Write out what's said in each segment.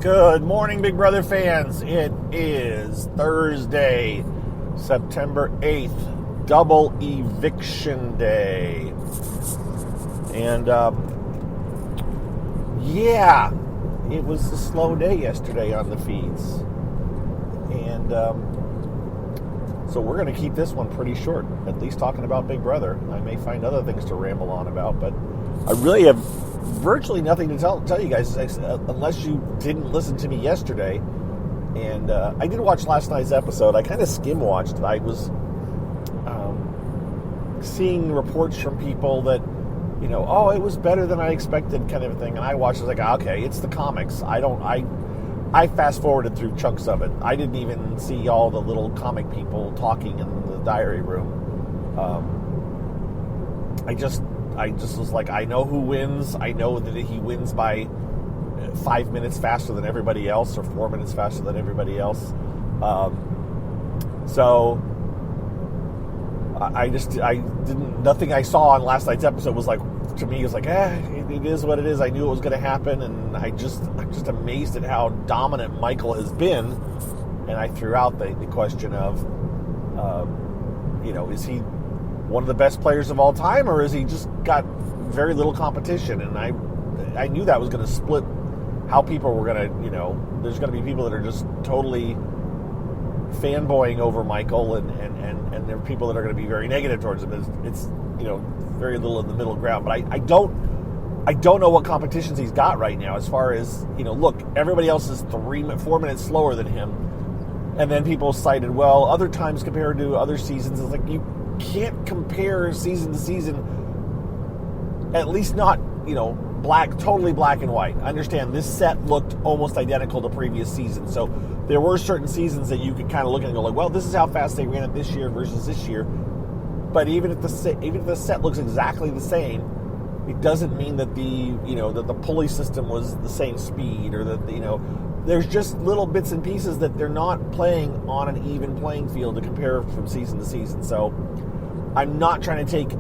Good morning, Big Brother fans. It is Thursday, September 8th, double eviction day. And, it was a slow day yesterday on the feeds. And, so we're going to keep this one pretty short, at least talking about Big Brother. I may find other things to ramble on about, but I really have virtually nothing to tell you guys unless you didn't listen to me yesterday. And I did watch last night's episode. I kind of skim-watched it. I was seeing reports from people that, it was better than I expected kind of thing. And I watched it, like, okay, it's the comics. I fast-forwarded through chunks of it. I didn't even see all the little comic people talking in the diary room. I just was like, I know who wins. I know that he wins by 5 minutes faster than everybody else, or 4 minutes faster than everybody else. Nothing I saw on last night's episode was like, to me, it was like, it is what it is. I knew it was going to happen, and I'm just amazed at how dominant Michael has been. And I threw out the question of, is he one of the best players of all time, or has he just got very little competition? And I knew that was going to split how people were going to, there's going to be people that are just totally fanboying over Michael, and there are people that are going to be very negative towards him. It's very little in the middle ground. But I don't know what competitions he's got right now as far as, look, everybody else is 4 minutes slower than him. And then people cited, well, other times compared to other seasons, it's like, you can't compare season to season, at least not, totally black and white. I understand this set looked almost identical to previous seasons, so there were certain seasons that you could kind of look at and go like, well, this is how fast they ran it this year versus this year. But even if the set looks exactly the same, it doesn't mean that that the pulley system was the same speed, or that there's just little bits and pieces that they're not playing on an even playing field to compare from season to season. So I'm not trying to take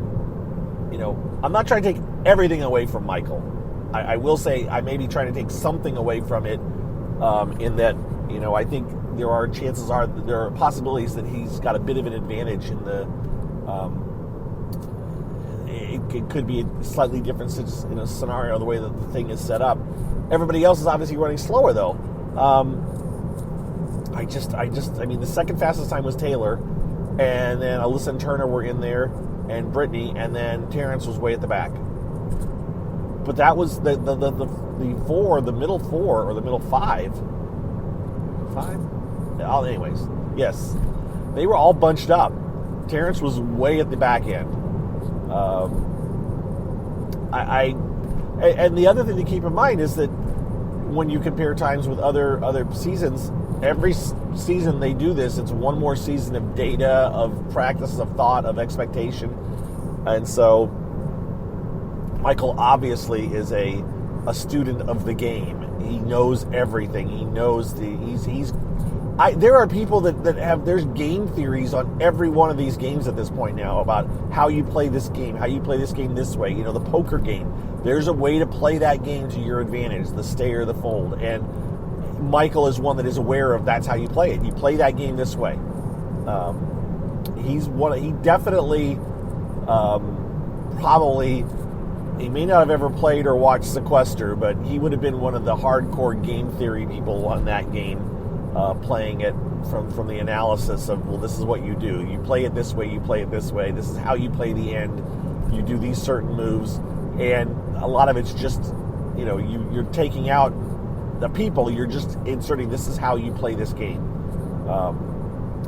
everything away from Michael. I will say I may be trying to take something away from it, in that, I think there are possibilities that he's got a bit of an advantage in the, it could be a slightly different scenario, the way that the thing is set up. Everybody else is obviously running slower, though. The second fastest time was Taylor, and then Alyssa and Turner were in there, and Brittany, and then Terrence was way at the back. But that was the middle four, or the middle five. Anyways, yes, they were all bunched up. Terrence was way at the back end. And the other thing to keep in mind is that when you compare times with other seasons, every season they do this. It's one more season of data, of practice, of thought, of expectation. And so Michael obviously is a student of the game. He knows everything. He knows there are people that have, there's game theories on every one of these games at this point now about how you play this game, how you play this game this way. The poker game. There's a way to play that game to your advantage, the stay or the fold. And Michael is one that is aware of that's how you play it. You play that game this way. He definitely, probably, he may not have ever played or watched Sequester, but he would have been one of the hardcore game theory people on that game, playing it from the analysis of, well, this is what you do. You play it this way, you play it this way. This is how you play the end. You do these certain moves. And a lot of it's just, you're taking out the people. You're just inserting, this is how you play this game.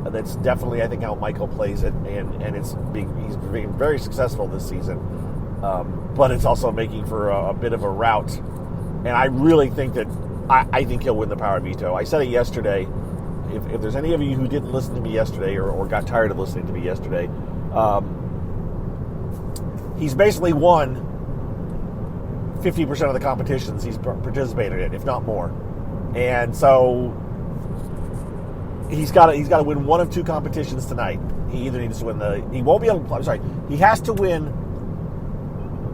That's definitely, I think, how Michael plays it. And he's being very successful this season. But it's also making for a bit of a rout. And I really think that, I think he'll win the power veto. I said it yesterday. If there's any of you who didn't listen to me yesterday, or got tired of listening to me yesterday, he's basically won 50% of the competitions he's participated in, if not more. And so he's got to win one of two competitions tonight. He either needs to win he has to win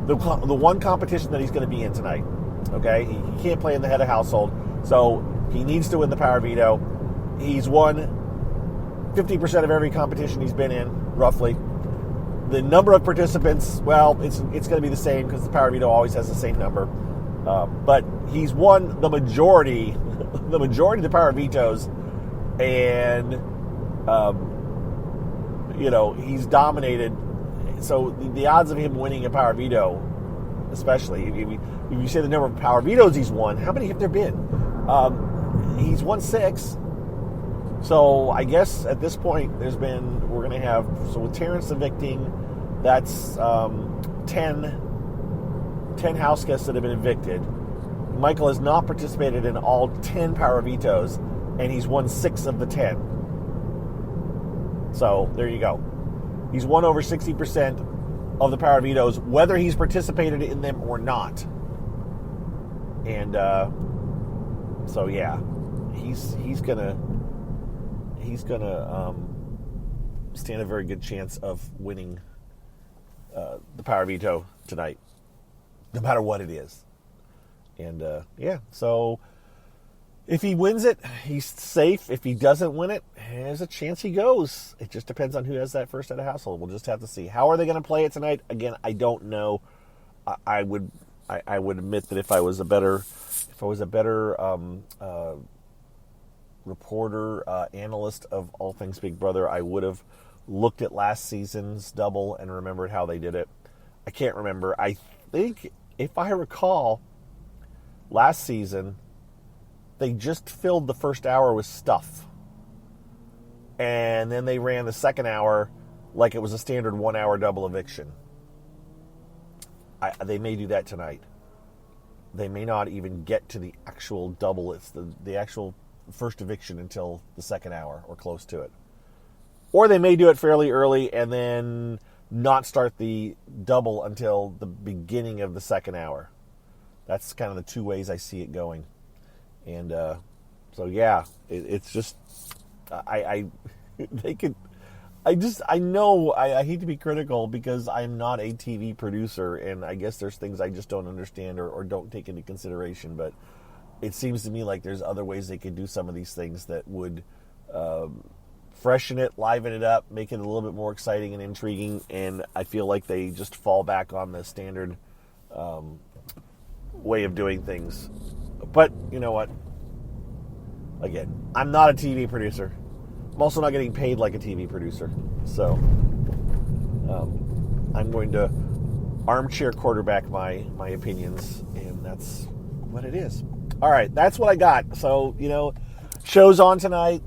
the one competition that he's going to be in tonight. Okay, he can't play in the head of household. So He needs to win the power veto. He's won 50% of every competition he's been in, roughly. The number of participants, well, it's going to be the same because the power veto always has the same number. But he's won the majority of the power vetoes, and he's dominated. So the odds of him winning a power veto, especially if you say the number of power vetoes he's won, how many have there been? He's won 6. So I guess at this point we're going to have, so with Terrence evicting, that's 10 house guests that have been evicted. Michael has not participated in all 10 power vetoes, and he's won 6 of the 10. So there you go. He's won over 60% of the power vetoes, whether he's participated in them or not. And so yeah, he's gonna stand a very good chance of winning the power veto tonight, no matter what it is. And so if he wins it, he's safe. If he doesn't win it, there's a chance he goes. It just depends on who has that first head of household. We'll just have to see. How are they going to play it tonight? Again, I don't know. I would admit that if I was a better reporter, analyst of all things Big Brother, I would have looked at last season's double and remembered how they did it. I can't remember. I think, if I recall, last season they just filled the first hour with stuff, and then they ran the second hour like it was a standard 1 hour double eviction. They may do that tonight. They may not even get to the actual double. It's the actual first eviction until the second hour or close to it. Or they may do it fairly early and then not start the double until the beginning of the second hour. That's kind of the two ways I see it going. And so yeah, it's just I know I hate to be critical because I'm not a TV producer, and I guess there's things I just don't understand or don't take into consideration, but it seems to me like there's other ways they could do some of these things that would freshen it, liven it up, make it a little bit more exciting and intriguing, and I feel like they just fall back on the standard way of doing things. But you know what? Again, I'm not a TV producer. I'm also not getting paid like a TV producer. So I'm going to armchair quarterback my opinions, and that's what it is. All right, that's what I got. So, show's on tonight.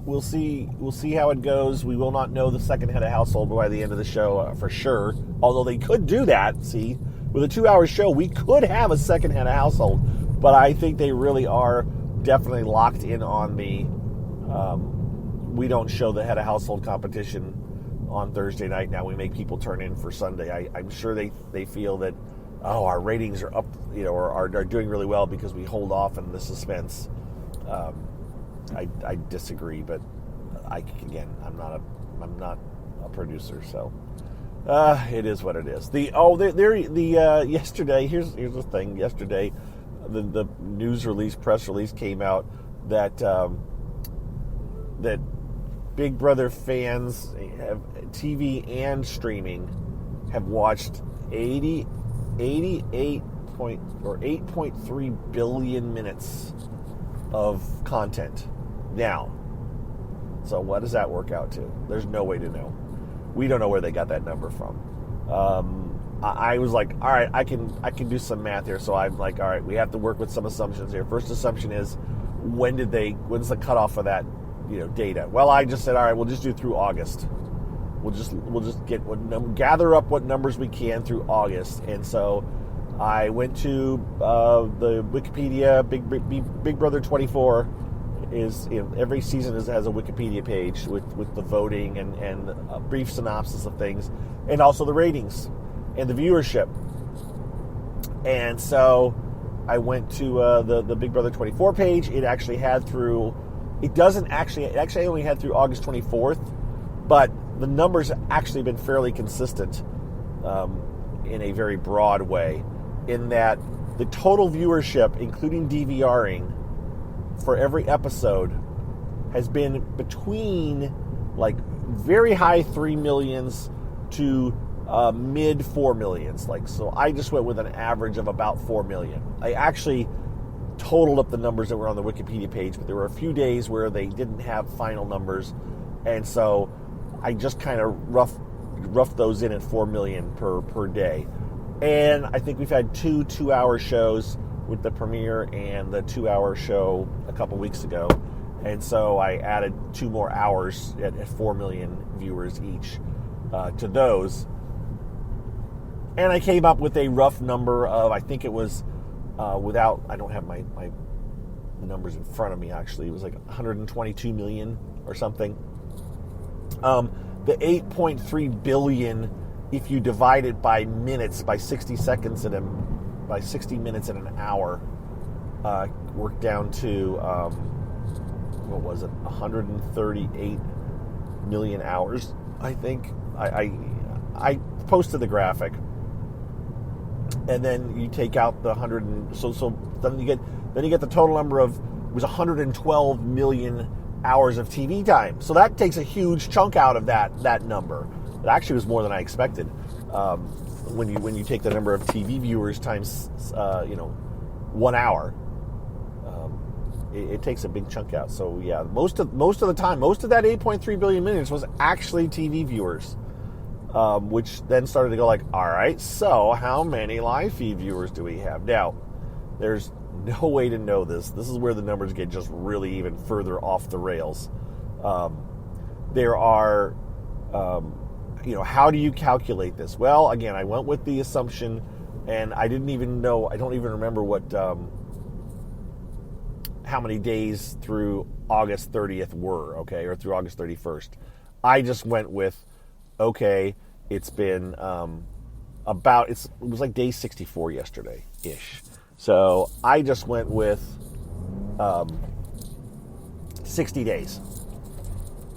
We'll see how it goes. We will not know the second head of household by the end of the show for sure. Although they could do that. See, with a 2-hour show, we could have a second head of household. But I think they really are definitely locked in on the we don't show the head of household competition on Thursday night. Now we make people turn in for Sunday. I'm sure they feel that, our ratings are up, or are doing really well because we hold off in the suspense. I disagree, but I'm not a producer, so it is what it is. Yesterday, here's the thing. Yesterday, the press release came out that that Big Brother fans, have TV and streaming, have watched 8.3 billion minutes of content now. So what does that work out to? There's no way to know. We don't know where they got that number from. I was like, all right, I can do some math here. So I'm like, all right, we have to work with some assumptions here. First assumption is, when's the cutoff for that, data? Well, I just said, all right, we'll just do through August. We'll just gather up what numbers we can through August. And so I went to the Wikipedia. Big Brother 24 is, every season has a Wikipedia page with the voting and a brief synopsis of things, and also the ratings and the viewership. And so I went to the Big Brother 24 page. It actually had through. It actually only had through August 24th, but the numbers have actually been fairly consistent in a very broad way, in that the total viewership, including DVRing, for every episode has been between like very high 3 millions to mid 4 millions. Like, so I just went with an average of about 4 million. I actually totaled up the numbers that were on the Wikipedia page, but there were a few days where they didn't have final numbers, and so I just kind of roughed those in at 4 million per day. And I think we've had 2-hour shows with the premiere and the 2-hour show a couple weeks ago. And so I added 2 more hours at 4 million viewers each to those. And I came up with a rough number of, I think it was, I don't have my numbers in front of me actually, it was like 122 million or something. The 8.3 billion, if you divide it by minutes, by 60 seconds by 60 minutes in an hour, worked down to, what was it, 138 million hours, I think. I posted the graphic, and then you take out the 100, and so then you get the total number of, it was 112 million hours of TV time. So that takes a huge chunk out of that number. It actually was more than I expected. When you take the number of TV viewers times 1 hour, it takes a big chunk out. So yeah, most of the time, most of that 8.3 billion minutes was actually TV viewers, which then started to go like, all right, so how many live feed viewers do we have now? There's no way to know this. This is where the numbers get just really even further off the rails. There are, how do you calculate this? Well, again, I went with the assumption, and I don't even remember what, how many days through August 30th were, okay, or through August 31st. I just went with, okay, it's been it was like day 64 yesterday-ish. So I just went with 60 days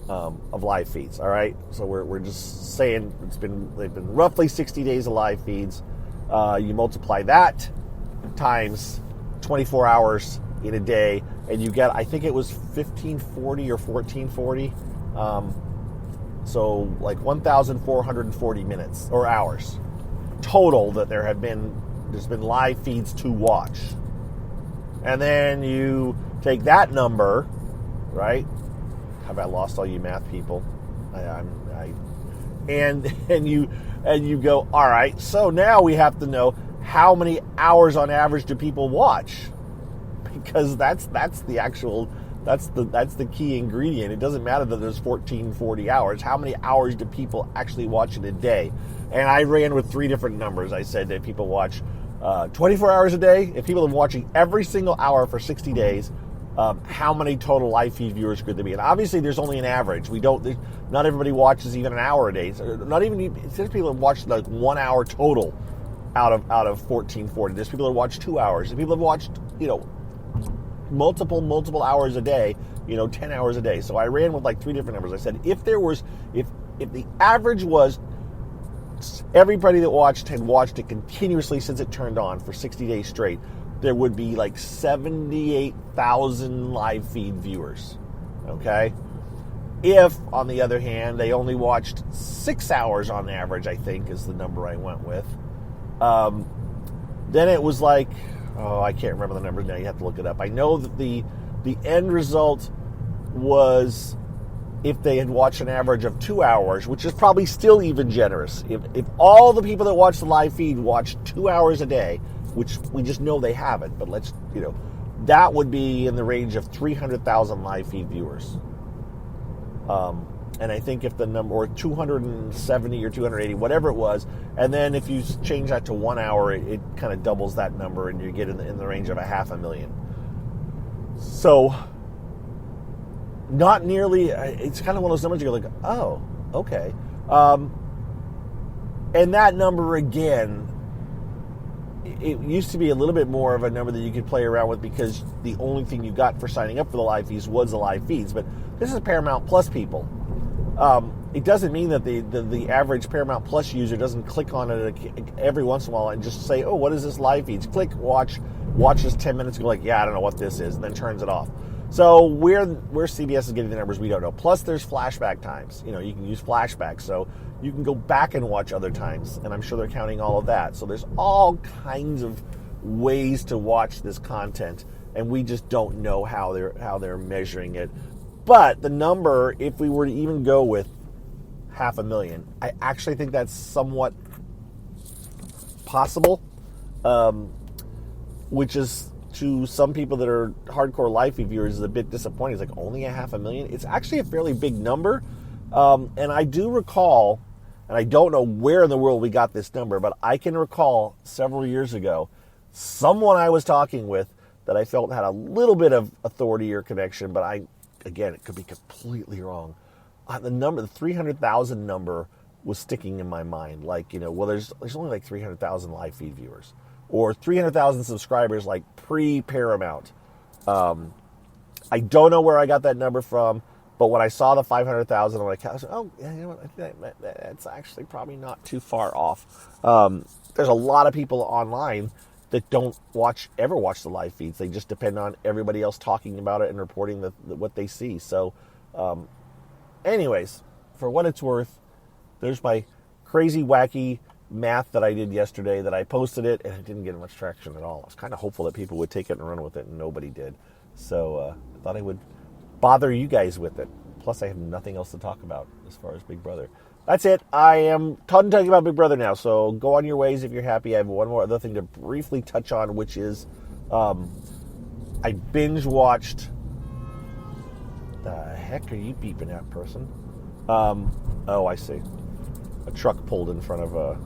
of live feeds. All right, so we're just saying they've been roughly 60 days of live feeds. You multiply that times 24 hours in a day, and you get, I think it was 1540 or 1440. So like 1,440 minutes or hours total that there's been live feeds to watch. And then you take that number, right? Have I lost all you math people? And you go, all right, so now we have to know how many hours on average do people watch? Because that's the key ingredient. It doesn't matter that there's 1440 hours. How many hours do people actually watch in a day? And I ran with 3 different numbers. I said that people watch 24 hours a day. If people are watching every single hour for 60 days, how many total live feed viewers could there be? And obviously, there's only an average. Not everybody watches even an hour a day. So not even, there's people that watch like 1 hour total out of 1440. There's people that watch 2 hours. There's people that watched, multiple hours a day, 10 hours a day. So I ran with like 3 different numbers. I said, if the average was everybody that watched had watched it continuously since it turned on for 60 days straight, there would be like 78,000 live feed viewers. Okay? If, on the other hand, they only watched 6 hours on average, I think is the number I went with, then it was like, I can't remember the numbers now. You have to look it up. I know that the end result was, if they had watched an average of 2 hours, which is probably still even generous. If all the people that watch the live feed watch 2 hours a day, which we just know they haven't, but that would be in the range of 300,000 live feed viewers. And I think if the number, or 270 or 280, whatever it was, and then if you change that to 1 hour, it kind of doubles that number, and you get in the range of 500,000. So, not nearly, it's kind of one of those numbers you go like, oh, okay. And that number, again, it used to be a little bit more of a number that you could play around with, because the only thing you got for signing up for the live feeds was the live feeds. But this is Paramount Plus people. It doesn't mean that the average Paramount Plus user doesn't click on it every once in a while and just say, oh, what is this live feeds? Click, watches 10 minutes, go like, yeah, I don't know what this is, and then turns it off. So where CBS is getting the numbers, we don't know. Plus, there's flashback times. You can use flashbacks, so you can go back and watch other times, and I'm sure they're counting all of that. So there's all kinds of ways to watch this content, and we just don't know how they're measuring it. But the number, if we were to even go with 500,000, I actually think that's somewhat possible, which is, to some people that are hardcore live feed viewers, is a bit disappointing. It's like, only 500,000? It's actually a fairly big number. And I do recall, and I don't know where in the world we got this number, but I can recall several years ago, someone I was talking with that I felt had a little bit of authority or connection, but again, it could be completely wrong. The 300,000 number was sticking in my mind. Like, well, there's only like 300,000 live feed viewers, or 300,000 subscribers, like pre-Paramount. I don't know where I got that number from, but when I saw the 500,000 on my account, I was like, oh, yeah, that's actually probably not too far off. There's a lot of people online that don't ever watch the live feeds. They just depend on everybody else talking about it and reporting what they see. So, anyways, for what it's worth, there's my crazy, wacky math that I did yesterday, that I posted it, and it didn't get much traction at all. I was kind of hopeful that people would take it and run with it, and nobody did. So I thought I would bother you guys with it. Plus, I have nothing else to talk about as far as Big Brother. That's it. I am done talking about Big Brother now, so go on your ways if you're happy. I have one more other thing to briefly touch on, which is I binge-watched... The heck are you beeping at, person? Oh, I see. A truck pulled in front of a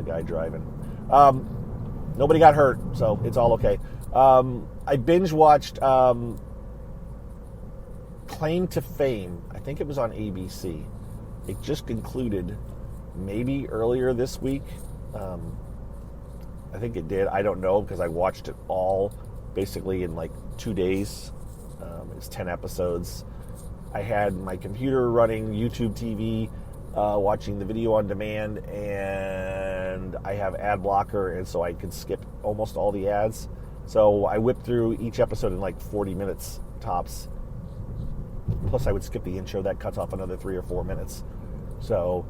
guy driving. Nobody got hurt, so it's all okay. I binge-watched Claim to Fame. I think it was on ABC. It just concluded maybe earlier this week. I think it did. I don't know, because I watched it all basically in like 2 days. It's 10 episodes. I had my computer running YouTube TV, watching the video on demand, and I have ad blocker, and so I could skip almost all the ads. So I whipped through each episode in like 40 minutes tops. Plus I would skip the intro. That cuts off another 3 or 4 minutes. So,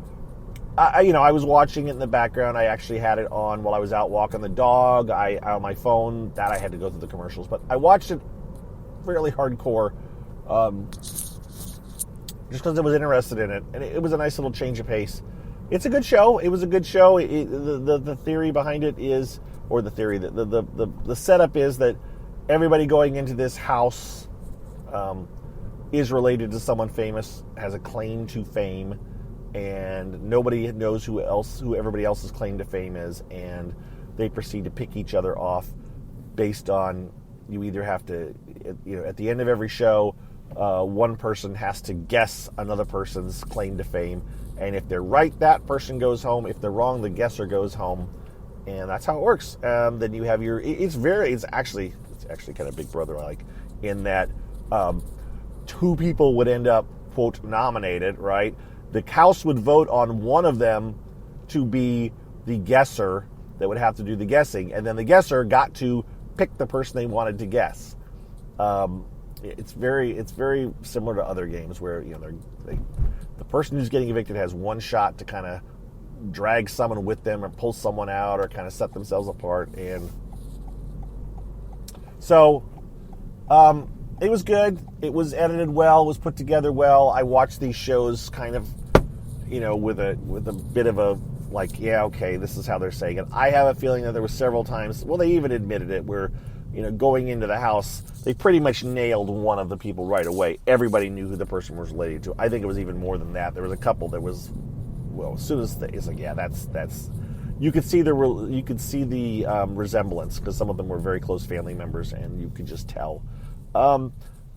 I was watching it in the background. I actually had it on while I was out walking the dog. On my phone, that I had to go through the commercials. But I watched it fairly hardcore, just because I was interested in it. And it was a nice little change of pace. It's a good show. It was a good show. The theory behind it is, or the theory, the setup is that everybody going into this house is related to someone famous, has a claim to fame, and nobody knows who everybody else's claim to fame is, and they proceed to pick each other off based on, you either have to, at the end of every show, one person has to guess another person's claim to fame, and if they're right, that person goes home. If they're wrong, the guesser goes home, and that's how it works. Then you have it's actually kind of Big Brother like, in that two people would end up, quote, nominated, right? The House would vote on one of them to be the guesser that would have to do the guessing, and then the guesser got to pick the person they wanted to guess. It's very similar to other games where the person who's getting evicted has one shot to kind of drag someone with them or pull someone out or kind of set themselves apart, and so it was good. It was edited well. It was put together well. I watched these shows kind of, with a bit of a like, yeah, okay, this is how they're saying it. I have a feeling that there were several times, well, they even admitted it, where, going into the house, they pretty much nailed one of the people right away. Everybody knew who the person was related to. I think it was even more than that. There was a couple that was, well, as soon as it's like, yeah, that's you could see the resemblance, because some of them were very close family members, and you could just tell.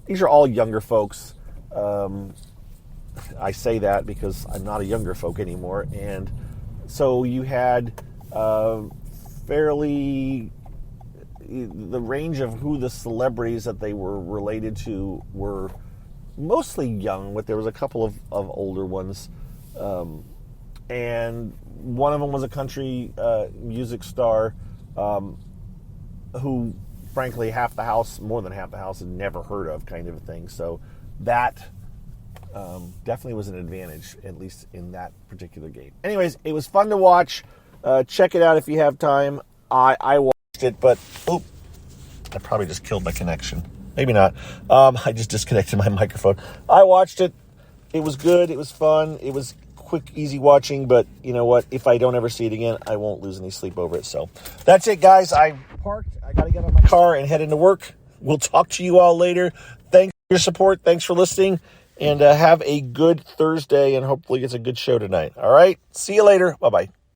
These are all younger folks. I say that because I'm not a younger folk anymore, and so you had fairly, the range of who the celebrities that they were related to were mostly young, but there was a couple of older ones. And one of them was a country music star who, frankly, more than half the house had never heard of, kind of a thing. So that definitely was an advantage, at least in that particular game. Anyways, it was fun to watch. Check it out if you have time. I watched it, but I probably just killed my connection. Maybe not. I just disconnected my microphone. I watched it. It was good. It was fun. It was quick, easy watching, but you know what? If I don't ever see it again, I won't lose any sleep over it. So that's it, guys. I parked. I got to get on my car and head into work. We'll talk to you all later. Thanks for your support. Thanks for listening. And have a good Thursday, and hopefully it's a good show tonight. All right? See you later. Bye-bye.